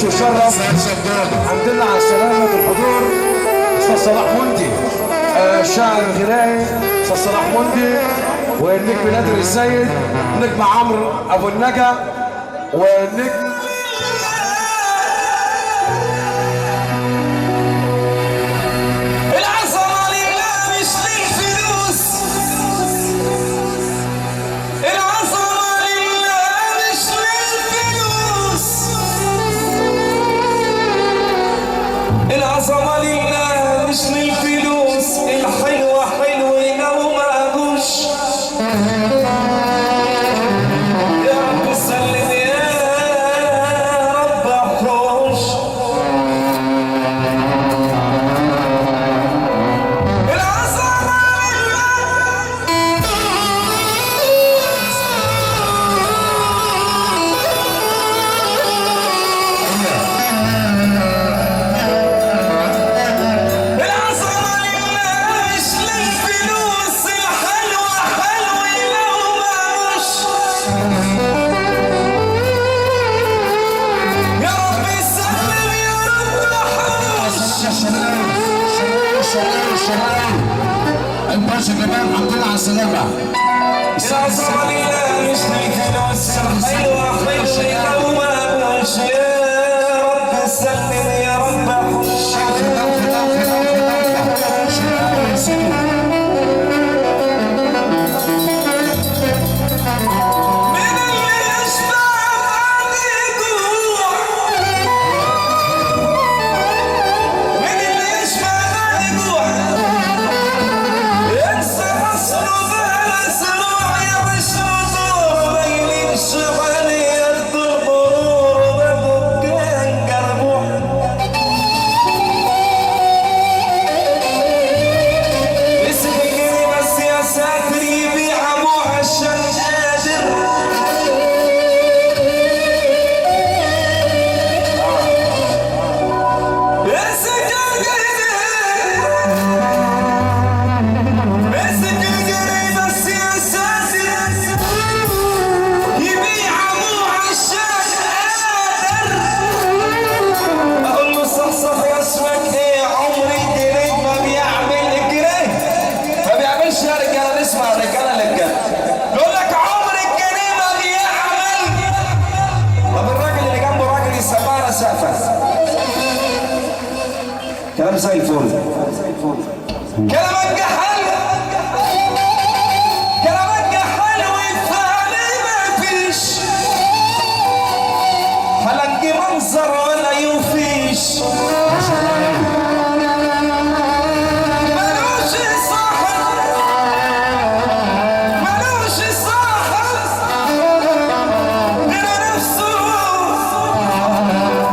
يونس وشرف. الحمد لله على سلامة الحضور. أستاذ صلاح مندي الشاعر الغنائي أستاذ صلاح مندي، والنجم نادر السيد، نجم عمرو أبو النجا، والنجم العظمة لله مش للفلوس، الحلوة حلوة لو ما أبوش. يا رب سلم يا رب احوش. العظمة الباشا كمان الحمد لله على السلامة. العظمة لله مش للفلوس، الحلوة حلوة لو ما أبوش. يا رب سلم يا رب احوش. كلام زي الفل. كلامك حلو، كلامك حلو، الفعل ما فيش. هلقي منظر ولا يوفيش. ملوش صاحب، ملوش صاحب غير نفسه.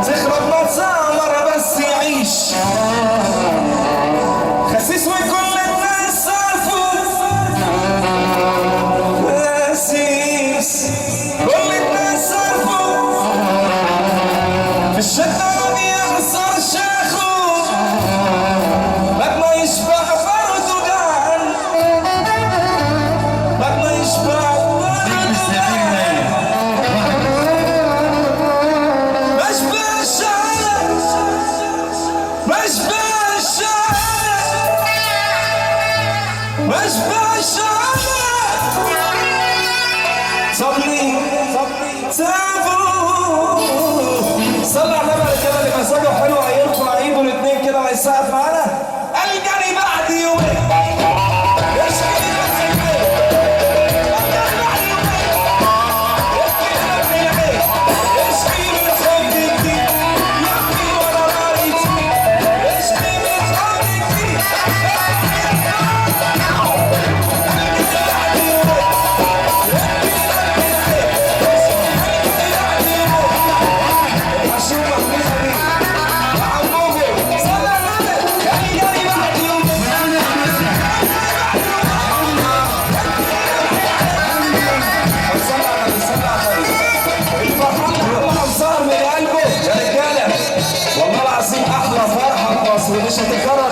تخرب ما تسامر بس يعيش. خسيس وكل الناس عارفوه. خسيس كل الناس عارفوه. في الشدة ما بيخسر شيخه. لما يشبع برضه جعان، لما يشبع برضه جعان. مشبعش مشبعش مشبعش صبري سابو. صلى على النبي كده اللي مزاجه حلو هيرفع ايده الاثنين كده ويسقف معانا. الجري بعد يومين يشكي مش هتتكرر